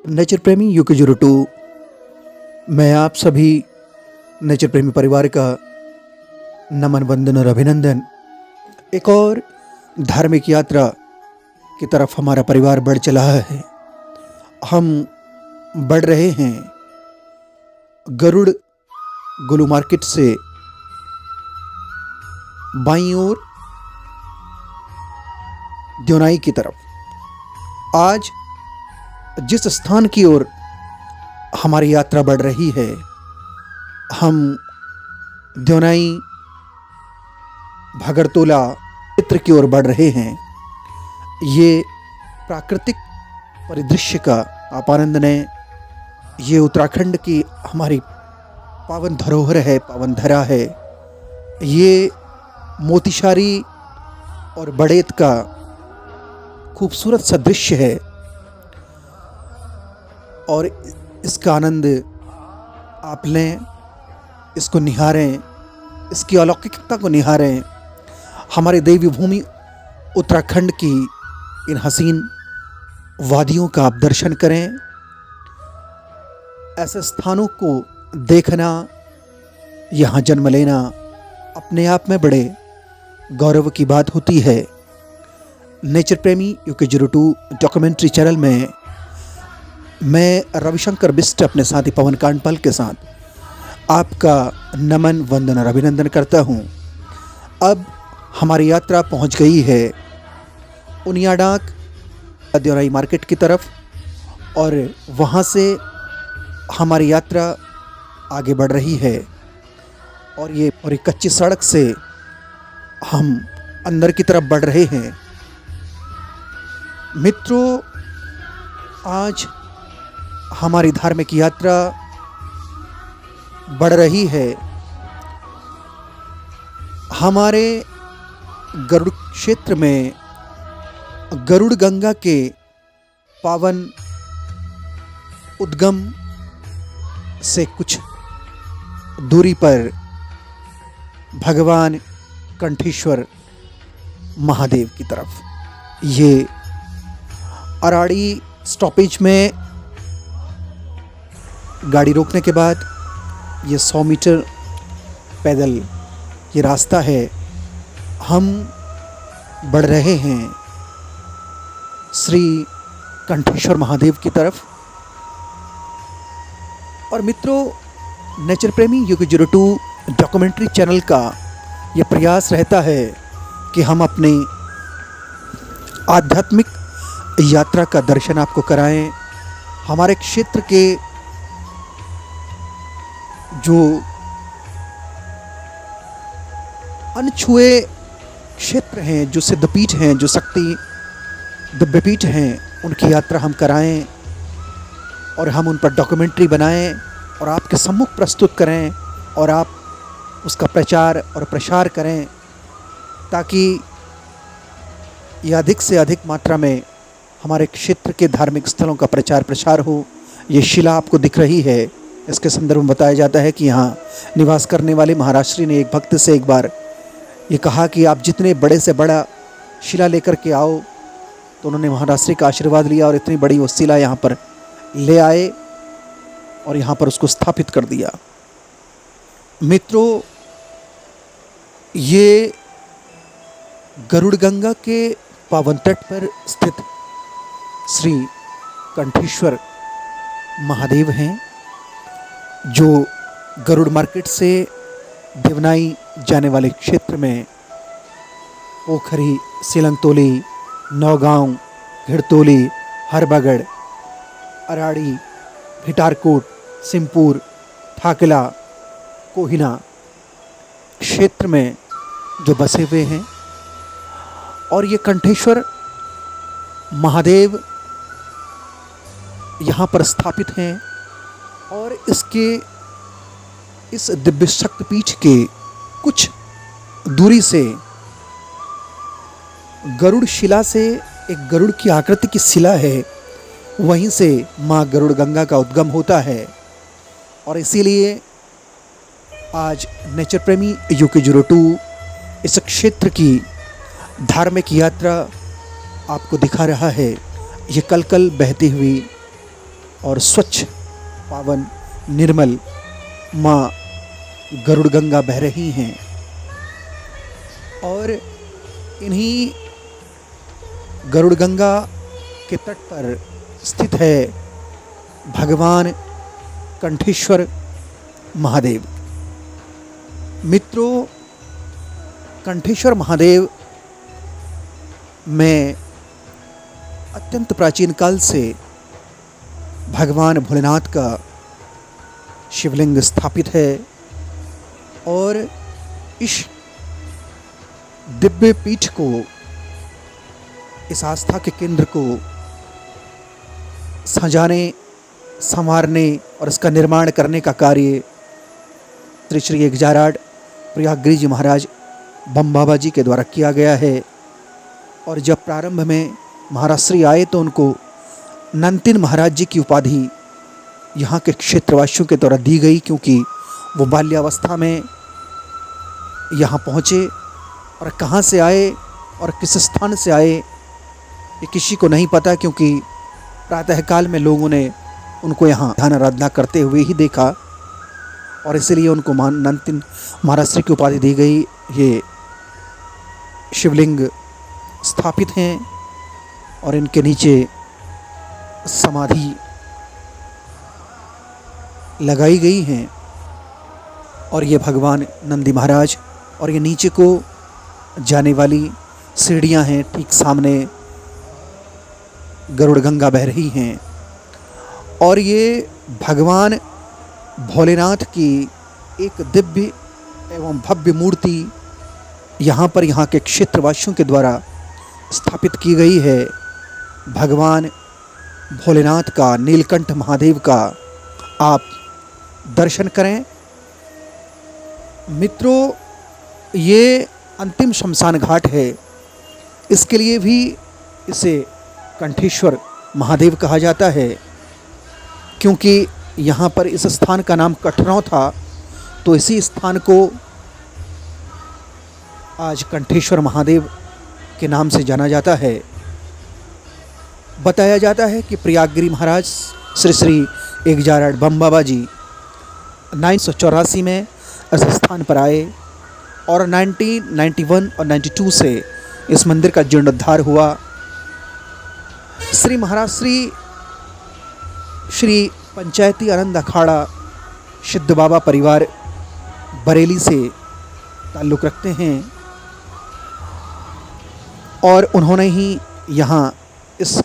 Nature प्रेमी यूके02। मैं आप सभी नेचर प्रेमी परिवार का नमन वंदन और अभिनंदन। एक और धार्मिक यात्रा की तरफ हमारा परिवार बढ़ चला है। हम बढ़ रहे हैं गरुड़ गुलू मार्केट से बाईं ओर द्योनाई की तरफ। आज जिस स्थान की ओर हमारी यात्रा बढ़ रही है, हम द्योनाई भगरतोला क्षेत्र की ओर बढ़ रहे हैं। ये प्राकृतिक परिदृश्य का आप आनंद लें। ये उत्तराखंड की हमारी पावन धरोहर है, पावन धरा है। ये मोतीशारी और बड़ेत का खूबसूरत सा दृश्य है और इसका आनंद आप लें, इसको निहारें, इसकी अलौकिकता को निहारें। हमारे देवी भूमि उत्तराखंड की इन हसीन वादियों का आप दर्शन करें। ऐसे स्थानों को देखना, यहाँ जन्म लेना अपने आप में बड़े गौरव की बात होती है। नेचर प्रेमी यूके02 डॉक्यूमेंट्री चैनल में मैं रविशंकर बिस्ट अपने साथी पवन कांडपाल के साथ आपका नमन वंदन और अभिनंदन करता हूँ। अब हमारी यात्रा पहुँच गई है उनियाडाक द्योनाई मार्केट की तरफ और वहाँ से हमारी यात्रा आगे बढ़ रही है। और ये कच्ची सड़क से हम अंदर की तरफ बढ़ रहे हैं। मित्रों, आज हमारी धार्मिक यात्रा बढ़ रही है। हमारे गरुड़ क्षेत्र में गरुड़ गंगा के पावन उद्गम से कुछ दूरी पर भगवान कंठेश्वर महादेव की तरफ, ये अराड़ी स्टॉपेज में गाड़ी रोकने के बाद ये 100 मीटर पैदल ये रास्ता है। हम बढ़ रहे हैं श्री कंठेश्वर महादेव की तरफ। और मित्रों, नेचर प्रेमी यूके02 डॉक्यूमेंट्री चैनल का ये प्रयास रहता है कि हम अपनी आध्यात्मिक यात्रा का दर्शन आपको कराएं। हमारे क्षेत्र के जो अनछुए क्षेत्र हैं, जो सिद्धपीठ हैं, जो शक्ति दिव्यपीठ हैं, उनकी यात्रा हम कराएं और हम उन पर डॉक्यूमेंट्री बनाएं और आपके सम्मुख प्रस्तुत करें और आप उसका प्रचार और प्रसार करें, ताकि यह अधिक से अधिक मात्रा में हमारे क्षेत्र के धार्मिक स्थलों का प्रचार प्रसार हो। ये शिला आपको दिख रही है, इसके संदर्भ में बताया जाता है कि यहाँ निवास करने वाले महाराष्ट्री ने एक भक्त से एक बार ये कहा कि आप जितने बड़े से बड़ा शिला लेकर के आओ, तो उन्होंने महाराष्ट्री का आशीर्वाद लिया और इतनी बड़ी वो शिला यहाँ पर ले आए और यहाँ पर उसको स्थापित कर दिया। मित्रों, ये गरुड़ गंगा के पावन तट पर स्थित श्री कंठेश्वर महादेव हैं, जो गरुड़ मार्केट से देवनाई जाने वाले क्षेत्र में पोखरी, सिलंगतोली, नौगांव, घिरतोली, हरबागढ़, अराड़ी, भिटारकोट, सिमपुर, थाकला, कोहिना क्षेत्र में जो बसे हुए हैं। और ये कंठेश्वर महादेव यहाँ पर स्थापित हैं और इस दिव्य शक्तिपीठ के कुछ दूरी से गरुड़ शिला से एक गरुड़ की आकृति की शिला है, वहीं से माँ गरुड़ गंगा का उद्गम होता है। और इसीलिए आज नेचर प्रेमी यूके02 इस क्षेत्र की धार्मिक यात्रा आपको दिखा रहा है। ये कल कल बहती हुई और स्वच्छ, पावन, निर्मल माँ गरुड़ गंगा बह रही हैं। और इन्हीं गरुड़ गंगा के तट पर स्थित है भगवान कंठेश्वर महादेव। मित्रों, कंठेश्वर महादेव में अत्यंत प्राचीन काल से भगवान भोलेनाथ का शिवलिंग स्थापित है और इस दिव्य पीठ को, इस आस्था के केंद्र को सजाने, संवारने और इसका निर्माण करने का कार्य श्री श्री 11 प्रयागगिरी जी महाराज बम बाबा जी के द्वारा किया गया है। और जब प्रारंभ में महाराज श्री आए तो उनको नंतिन महाराज जी की उपाधि यहाँ के क्षेत्रवासियों के द्वारा दी गई, क्योंकि वो बाल्यावस्था में यहाँ पहुँचे और कहाँ से आए और किस स्थान से आए ये किसी को नहीं पता, क्योंकि प्रातःकाल में लोगों ने उनको यहाँ ध्यान आराधना करते हुए ही देखा और इसलिए उनको नंतिन महाराज श्री की उपाधि दी गई। ये शिवलिंग स्थापित हैं और इनके नीचे समाधि लगाई गई हैं और ये भगवान नंदी महाराज, और ये नीचे को जाने वाली सीढ़ियां हैं, ठीक सामने गरुड़ गंगा बह रही हैं। और ये भगवान भोलेनाथ की एक दिव्य एवं भव्य मूर्ति यहाँ पर, यहाँ के क्षेत्रवासियों के द्वारा स्थापित की गई है। भगवान भोलेनाथ का, नीलकंठ महादेव का आप दर्शन करें। मित्रों, ये अंतिम शमशान घाट है, इसके लिए भी इसे कंठेश्वर महादेव कहा जाता है, क्योंकि यहाँ पर इस स्थान का नाम कठरौं था, तो इसी स्थान को आज कंठेश्वर महादेव के नाम से जाना जाता है। बताया जाता है कि प्रयागगिरी महाराज श्री श्री 11 बम बाबा जी 1984 में इस स्थान पर आए और 1991 और 92 से इस मंदिर का जीर्णोद्धार हुआ। श्री महाराज श्री पंचायती आनंद अखाड़ा सिद्ध बाबा परिवार बरेली से ताल्लुक़ रखते हैं और उन्होंने ही यहाँ इस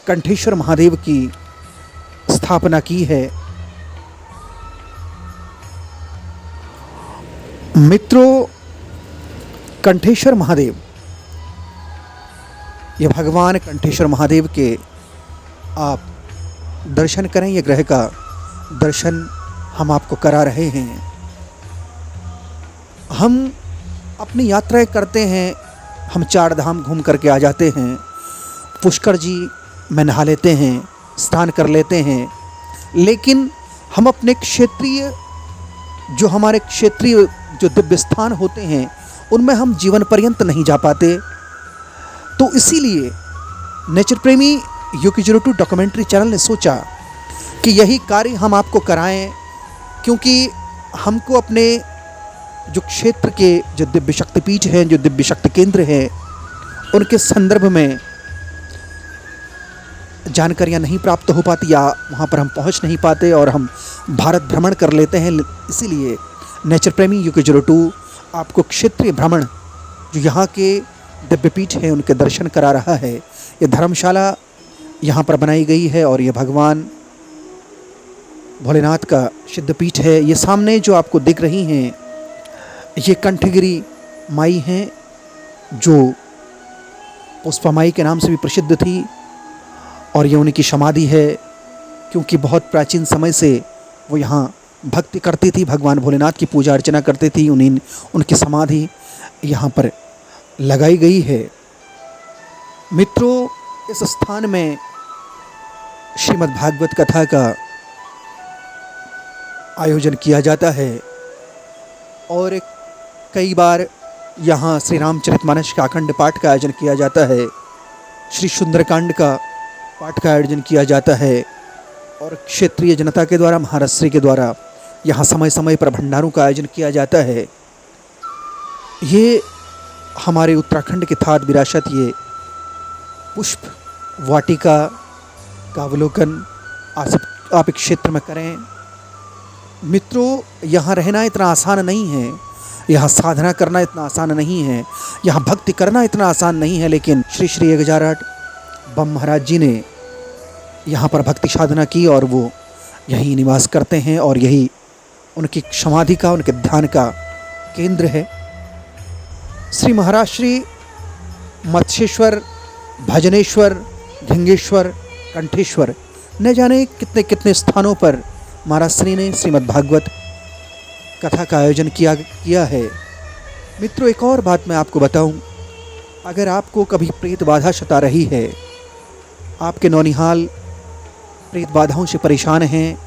कंठेश्वर महादेव की स्थापना की है। मित्रों, कंठेश्वर महादेव, ये भगवान कंठेश्वर महादेव के आप दर्शन करें। ये ग्रह का दर्शन हम आपको करा रहे हैं। हम अपनी यात्राएं करते हैं, हम 4 धाम घूम करके आ जाते हैं, पुष्कर जी में नहा लेते हैं, स्नान कर लेते हैं, लेकिन हम अपने हमारे क्षेत्रीय जो दिव्य स्थान होते हैं उनमें हम जीवन पर्यंत नहीं जा पाते। तो इसीलिए नेचर प्रेमी UK02 डॉक्यूमेंट्री चैनल ने सोचा कि यही कार्य हम आपको कराएं, क्योंकि हमको अपने जो क्षेत्र के जो दिव्य शक्तिपीठ हैं, जो दिव्य शक्ति केंद्र हैं, उनके संदर्भ में जानकारियां नहीं प्राप्त हो पाती या वहां पर हम पहुंच नहीं पाते और हम भारत भ्रमण कर लेते हैं। इसीलिए नेचर प्रेमी UK02 आपको क्षेत्रीय भ्रमण, जो यहाँ के दिव्यपीठ हैं, उनके दर्शन करा रहा है। ये धर्मशाला यहाँ पर बनाई गई है और ये भगवान भोलेनाथ का सिद्धपीठ है। ये सामने जो आपको दिख रही हैं, ये कंठगिरी माई हैं, जो पुष्पा माई के नाम से भी प्रसिद्ध थी और ये उनकी समाधि है, क्योंकि बहुत प्राचीन समय से वो यहाँ भक्ति करती थी, भगवान भोलेनाथ की पूजा अर्चना करती थी। उनकी समाधि यहाँ पर लगाई गई है। मित्रों, इस स्थान में श्रीमद् भागवत कथा का आयोजन किया जाता है और कई बार यहाँ श्री रामचरितमानस का अखंड पाठ का आयोजन किया जाता है, श्री सुंदरकांड का पाठ का आयोजन किया जाता है और क्षेत्रीय जनता के द्वारा, महाराष्ट्र के द्वारा यहाँ समय समय पर भंडारों का आयोजन किया जाता है। ये हमारे उत्तराखंड की थात विरासत, ये पुष्प वाटिका का अवलोकन आप एक क्षेत्र में करें। मित्रों, यहाँ रहना इतना आसान नहीं है, यहाँ साधना करना इतना आसान नहीं है, यहाँ भक्ति करना इतना आसान नहीं है, लेकिन श्री श्री 1008 बम महाराज जी ने यहाँ पर भक्ति साधना की और वो यहीं निवास करते हैं और यही उनकी समाधि का, उनके ध्यान का केंद्र है। श्री महाराज श्री मत्स्येश्वर, भजनेश्वर, ढिंगेश्वर, कंठेश्वर, न जाने कितने कितने स्थानों पर महाराज श्री ने श्रीमद् भागवत कथा का आयोजन किया है। मित्रों, एक और बात मैं आपको बताऊं, अगर आपको कभी प्रेत बाधा सता रही है, आपके नौनिहाल प्रेत बाधाओं से परेशान हैं,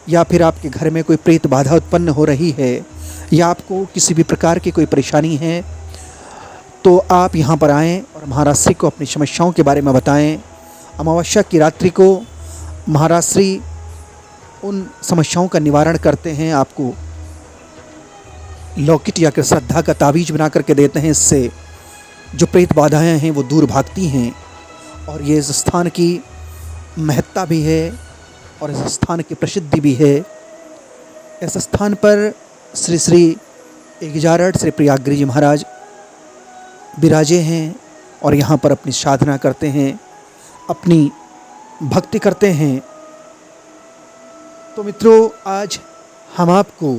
या फिर आपके घर में कोई प्रेत बाधा उत्पन्न हो रही है, या आपको किसी भी प्रकार की कोई परेशानी है, तो आप यहाँ पर आएँ और महाराज श्री को अपनी समस्याओं के बारे में बताएं। अमावस्या की रात्रि को महाराज श्री उन समस्याओं का निवारण करते हैं, आपको लौकिक या फिर श्रद्धा का तावीज़ बना करके देते हैं। इससे जो प्रेत बाधाएं हैं वो दूर भागती हैं। और ये इस स्थान की महत्ता भी है और इस स्थान की प्रसिद्धि भी है। इस स्थान पर श्री श्री 1008 श्री प्रयागगिरी जी महाराज विराजे हैं और यहाँ पर अपनी साधना करते हैं, अपनी भक्ति करते हैं। तो मित्रों, आज हम आपको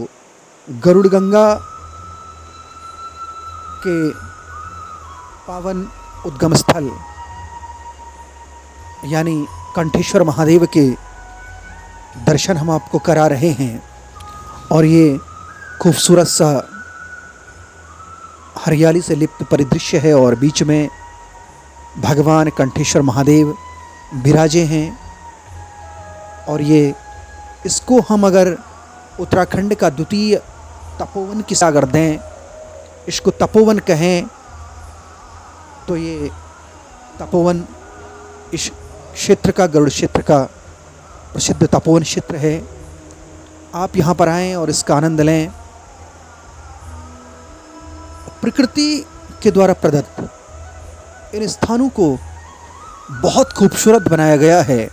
गरुड़ गंगा के पावन उद्गम स्थल यानी कंठेश्वर महादेव के दर्शन हम आपको करा रहे हैं। और ये खूबसूरत सा हरियाली से लिप्त परिदृश्य है और बीच में भगवान कंठेश्वर महादेव विराजे हैं। और ये इसको हम अगर उत्तराखंड का द्वितीय तपोवन की सागर दें, इसको तपोवन कहें, तो ये तपोवन इस क्षेत्र का, गरुड़ क्षेत्र का प्रसिद्ध तपोवन क्षेत्र है। आप यहाँ पर आएँ और इसका आनंद लें। प्रकृति के द्वारा प्रदत्त इन स्थानों को बहुत खूबसूरत बनाया गया है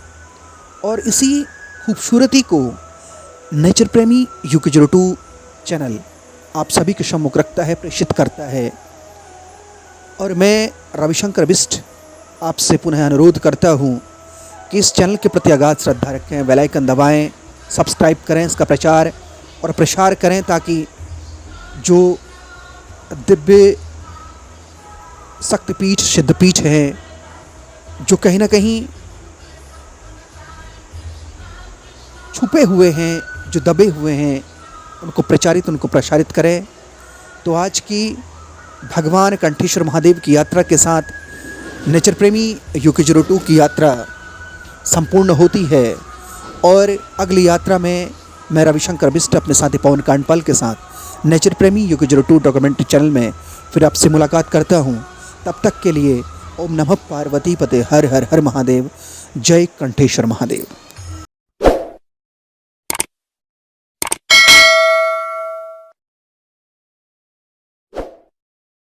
और इसी खूबसूरती को नेचर प्रेमी UK02 चैनल आप सभी के सम्मुख रखता है, प्रेषित करता है। और मैं रविशंकर बिष्ट आपसे पुनः अनुरोध करता हूँ कि इस चैनल के प्रति अगाध श्रद्धा रखें, बेल आइकन दबाएं, सब्सक्राइब करें, इसका प्रचार और प्रसार करें, ताकि जो दिव्य शक्तिपीठ, सिद्धपीठ हैं, जो कहीं ना कहीं छुपे हुए हैं, जो दबे हुए हैं, उनको प्रसारित करें। तो आज की भगवान कंठेश्वर महादेव की यात्रा के साथ नेचर प्रेमी UK02 की यात्रा संपूर्ण होती है। और अगली यात्रा में मैं रविशंकर बिष्ट अपने साथी पवन कांडपाल के साथ नेचर प्रेमी UK02 डॉक्यूमेंट्री चैनल में फिर आपसे मुलाकात करता हूँ। तब तक के लिए ओम नमः पार्वती पते, हर हर हर महादेव, जय कंठेश्वर महादेव।